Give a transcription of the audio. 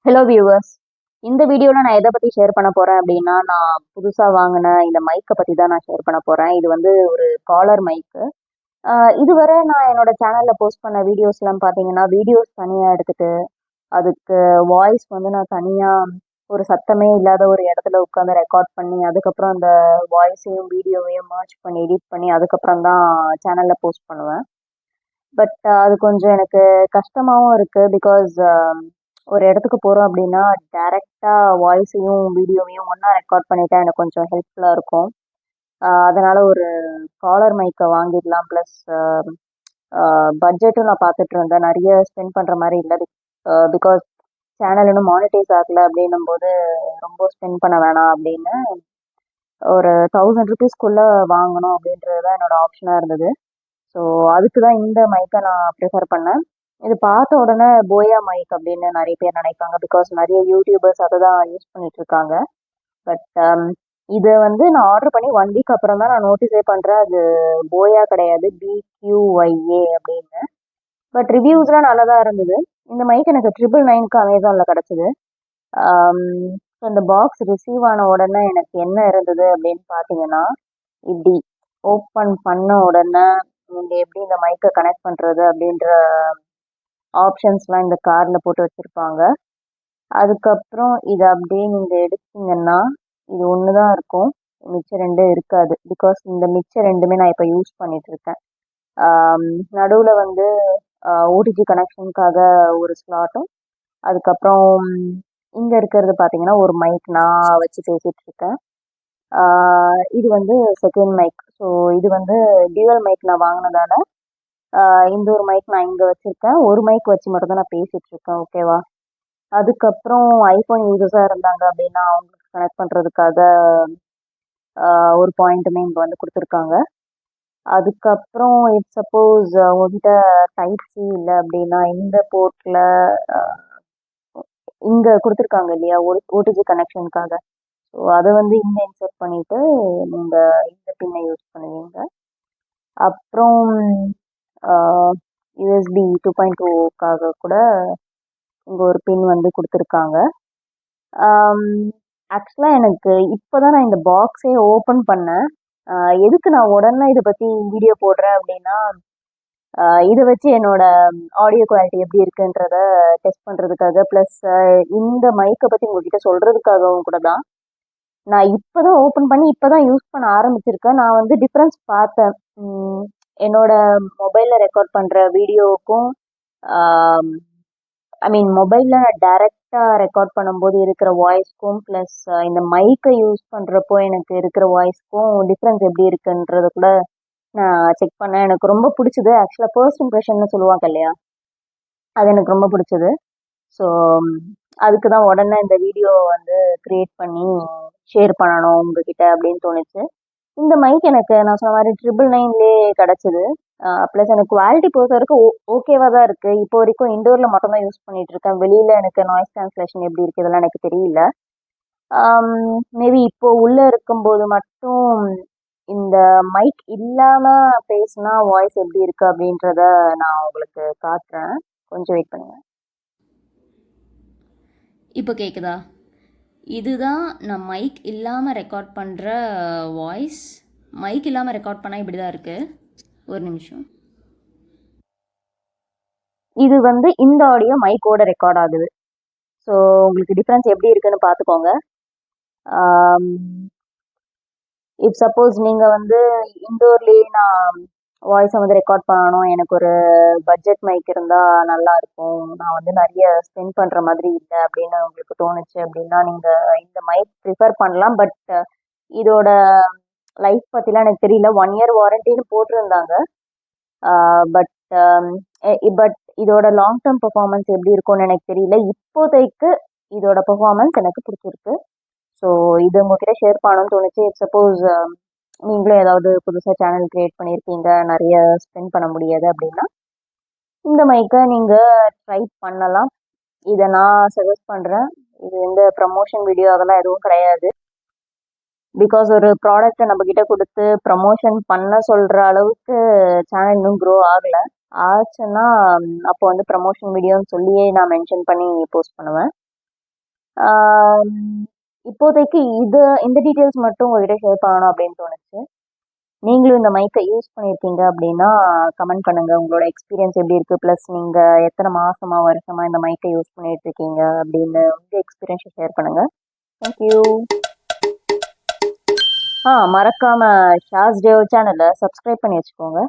Hello viewers. இந்த வீடியோவில் நான் எதை பற்றி ஷேர் பண்ண போகிறேன் அப்படின்னா, நான் புதுசாக வாங்கின இந்த மைக்கை பற்றி தான் நான் ஷேர் பண்ண போகிறேன். இது வந்து ஒரு காலர் மைக்கு. இதுவரை நான் என்னோட சேனலில் போஸ்ட் பண்ண வீடியோஸ்லாம் பார்த்தீங்கன்னா, வீடியோஸ் தனியாக எடுத்துட்டு, அதுக்கு வாய்ஸ் வந்து நான் தனியாக ஒரு சத்தமே இல்லாத ஒரு இடத்துல உட்காந்து ரெக்கார்ட் பண்ணி, அதுக்கப்புறம் அந்த வாய்ஸையும் வீடியோவையும் மர்ஜ் பண்ணி எடிட் பண்ணி, அதுக்கப்புறம் தான் சேனலில் போஸ்ட் பண்ணுவேன். பட் அது கொஞ்சம் எனக்கு கஷ்டமாவும் இருக்கு. பிகாஸ் ஒரு இடத்துக்கு போறோம் அப்படின்னா, டைரக்ட்டா வாய்ஸையும், வீடியோவையும் ஒண்ணா ரெக்கார்ட் பண்ணிட்டா எனக்கு கொஞ்சம் ஹெல்ப்ஃபுல்லா இருக்கும். அதனால ஒரு காலர் மைக்க வாங்கிடலாம். பிளஸ் பட்ஜெட்டும் நான் பார்த்துட்டு இருந்தேன். நெறைய ஸ்பெண்ட் பண்ற மாரி இல்ல. பிகாஸ் சேனல் இன்னும் மானிட்டைஸ் ஆகல அப்படின்னும்போது, ரொம்ப ஸ்பெண்ட் பண்ண வேணாம் அப்படின்னு ஒரு ₹1000 வாங்கணும் அப்படின்றது தான் என்னோட ஆப்ஷனா இருந்தது. ஸோ அதுக்கு தான் இந்த மைக்கை நான் ப்ரிஃபர் பண்ணேன். இது பார்த்த உடனே போயா மைக் அப்படின்னு நிறைய பேர் நினைப்பாங்க. பிகாஸ் நிறைய யூடியூபர்ஸ் அதை தான் யூஸ் பண்ணிட்டு இருக்காங்க. பட் இதை வந்து நான் ஆர்டர் பண்ணி 1 வீக் அப்புறம் தான் நான் நோட்டிஸே பண்ணுறேன். அது போயா கிடையாது, BQYA அப்படின்னு. பட் ரிவ்யூஸ்லாம் நல்லா தான் இருந்தது. இந்த மைக் எனக்கு 999க்கு அமேசானில் கிடச்சிது. ஸோ இந்த பாக்ஸ் ரிசீவ் ஆன உடனே எனக்கு என்ன இருந்தது அப்படின்னு பார்த்தீங்கன்னா, இப்படி ஓப்பன் பண்ண உடனே நீங்கள் எப்படி இந்த மைக்கை கனெக்ட் பண்ணுறது அப்படின்ற ஆப்ஷன்ஸ்லாம் இந்த கார்டில் போட்டு வச்சுருப்பாங்க. அதுக்கப்புறம் இதை அப்படியே நீங்கள் எடுத்தீங்கன்னா, இது ஒன்று தான் இருக்கும். மிச்சம் 2 இருக்காது. பிகாஸ் இந்த மிச்சம் 2மே நான் இப்போ யூஸ் பண்ணிகிட்ருக்கேன். நடுவில் வந்து ஓடிஜி கனெக்ஷனுக்காக ஒரு ஸ்லாட்டும், அதுக்கப்புறம் இங்கே இருக்கிறது பார்த்தீங்கன்னா ஒரு மைக் நான் வச்சு பேசிகிட்ருக்கேன். இது வந்து செகண்ட் மைக். ஸோ இது வந்து டியூவல் மைக் நான் வாங்கினதால இந்த ஒரு மைக் நான் இங்கே வச்சுருக்கேன். ஒரு மைக் வச்சு மட்டும் தான் நான் பேசிகிட்ருக்கேன். ஓகேவா? அதுக்கப்புறம் ஐஃபோன் யூசர்ஸாக இருந்தாங்க அப்படின்னா, அவங்களுக்கு கனெக்ட் பண்ணுறதுக்காக ஒரு பாயிண்ட்டுமே இங்கே வந்து கொடுத்துருக்காங்க. அதுக்கப்புறம் இஃப் சப்போஸ் உங்ககிட்ட டைப் சி இல்லை அப்படின்னா, இந்த போர்ட்டில் இங்கே கொடுத்துருக்காங்க இல்லையா, ஓடிஜி கனெக்ஷனுக்காக. ஸோ அதை வந்து இங்கே இன்சர்ட் பண்ணிவிட்டு நீங்கள் இந்த பின்னை யூஸ் பண்ணுவீங்க. அப்புறம் யூஎஸ்பி 2.2க்காக கூட இங்கே ஒரு பின் வந்து கொடுத்துருக்காங்க. ஆக்சுவலாக எனக்கு இப்போ தான் நான் இந்த பாக்ஸே ஓப்பன் பண்ணேன். எதுக்கு நான் உடனே இதை பற்றி வீடியோ போடுறேன் அப்படின்னா, இதை வச்சு என்னோட ஆடியோ குவாலிட்டி எப்படி இருக்குன்றத டெஸ்ட் பண்ணுறதுக்காக, ப்ளஸ் இந்த மைக்கை பற்றி உங்ககிட்ட சொல்கிறதுக்காகவும் கூட தான். நான் இப்போ தான் ஓப்பன் பண்ணி இப்போ தான் யூஸ் பண்ண ஆரம்பிச்சிருக்கேன். நான் வந்து டிஃப்ரென்ஸ் பார்த்தேன். என்னோட மொபைலில் ரெக்கார்ட் பண்ணுற வீடியோவுக்கும், ஐ மீன் மொபைலில் நான் டைரெக்டாக ரெக்கார்ட் பண்ணும்போது இருக்கிற வாய்ஸ்க்கும், ப்ளஸ் இந்த மைக்கை யூஸ் பண்ணுறப்போ எனக்கு இருக்கிற வாய்ஸ்க்கும் டிஃப்ரென்ஸ் எப்படி இருக்குன்றத கூட நான் செக் பண்ணேன். எனக்கு ரொம்ப பிடிச்சது. ஆக்சுவலாக ஃபர்ஸ்ட் இம்ப்ரெஷன்னு சொல்லுவாங்க இல்லையா, அது எனக்கு ரொம்ப பிடிச்சது. ஸோ அதுக்கு தான் உடனே இந்த வீடியோ வந்து க்ரியேட் பண்ணி ஷேர் பண்ணணும் உங்ககிட்ட அப்படின்னு தோணுச்சு. இந்த மைக் எனக்கு நான் சொன்ன மாதிரி 999லே கிடச்சிது. ப்ளஸ் எனக்கு குவாலிட்டி பொறுத்த வரைக்கும் ஓகேவாக தான் இருக்குது. இப்போ வரைக்கும் இண்டோரில் மட்டும் தான் யூஸ் பண்ணிகிட்டு இருக்கேன். வெளியில் எனக்கு நாய்ஸ் கேன்சலேஷன் எப்படி இருக்குது இதெல்லாம் எனக்கு தெரியல. மேபி இப்போ உள்ளே இருக்கும்போது மட்டும் இந்த மைக் இல்லாமல் பேசினா வாய்ஸ் எப்படி இருக்குது அப்படின்றத நான் உங்களுக்கு காட்டுறேன். கொஞ்சம் வெயிட் பண்ணுங்க. இப்போ கேட்குதா? இதுதான் நான் மைக் இல்லாமல் ரெக்கார்ட் பண்ணுற வாய்ஸ். மைக் இல்லாமல் ரெக்கார்ட் பண்ணால் இப்படி தான் இருக்குது. ஒரு நிமிஷம். இது வந்து இந்த ஆடியோ மைக்கோட ரெக்கார்ட் ஆகுது. ஸோ உங்களுக்கு டிஃப்ரென்ஸ் எப்படி இருக்குன்னு பார்த்துக்கோங்க. இஃப் சப்போஸ் நீங்கள் வந்து இண்டோர்லேயே நான் வாய்ஸை வந்து ரெக்கார்ட் பண்ணணும், எனக்கு ஒரு பட்ஜெட் மைக் இருந்தால் நல்லாயிருக்கும், நான் வந்து நிறைய ஸ்பெண்ட் பண்ணுற மாதிரி இல்லை அப்படின்னு உங்களுக்கு தோணுச்சு அப்படின்னா, நீங்கள் இந்த மைக் ப்ரிஃபர் பண்ணலாம். பட் இதோட லைஃப் பற்றிலாம் எனக்கு தெரியல. 1 இயர் வாரண்டின்னு போட்டிருந்தாங்க. பட் பட் இதோட லாங் டேர்ம் பெர்ஃபார்மன்ஸ் எப்படி இருக்கும்னு எனக்கு தெரியல. இப்போதைக்கு இதோட பெர்ஃபார்மன்ஸ் எனக்கு பிடிச்சிருக்கு. ஸோ இது உங்ககிட்ட ஷேர் பண்ணணும்னு தோணுச்சு. சப்போஸ் நீங்களும் ஏதாவது புதுசாக சேனல் க்ரியேட் பண்ணியிருக்கீங்க, நிறைய ஸ்பெண்ட் பண்ண முடியாது அப்படின்னா, இந்த மைக்கை நீங்கள் ட்ரை பண்ணலாம். இதை நான் சஜஸ்ட் பண்ணுறேன். இது எந்த ப்ரமோஷன் வீடியோ அதெல்லாம் எதுவும் கிடையாது. பிகாஸ் ஒரு ப்ராடக்ட்டை நம்மக்கிட்ட கொடுத்து ப்ரமோஷன் பண்ண சொல்கிற அளவுக்கு சேனல் இன்னும் க்ரோ ஆகலை. ஆச்சுன்னா அப்போ வந்து ப்ரமோஷன் வீடியோன்னு சொல்லியே நான் மென்ஷன் பண்ணி போஸ்ட் பண்ணுவேன். ஆம், இப்போதைக்கு இந்த டீட்டெயில்ஸ் மட்டும் உங்ககிட்ட ஷேர் பண்ணணும் அப்படின்னு தோணுச்சு. நீங்களும் இந்த மைக்கை யூஸ் பண்ணியிருக்கீங்க அப்படின்னா கமெண்ட் பண்ணுங்க. உங்களோட எக்ஸ்பீரியன்ஸ் எப்படி இருக்கு, ப்ளஸ் நீங்க எத்தனை மாசமா வருஷமா இந்த மைக்கை யூஸ் பண்ணிட்டு இருக்கீங்க அப்படின்னு உங்க எக்ஸ்பீரியன்ஸை ஷேர் பண்ணுங்க. தேங்க்யூ. மறக்காம ஷாஸ் டேவ் சேனலை சப்ஸ்கிரைப் பண்ணி வச்சுக்கோங்க.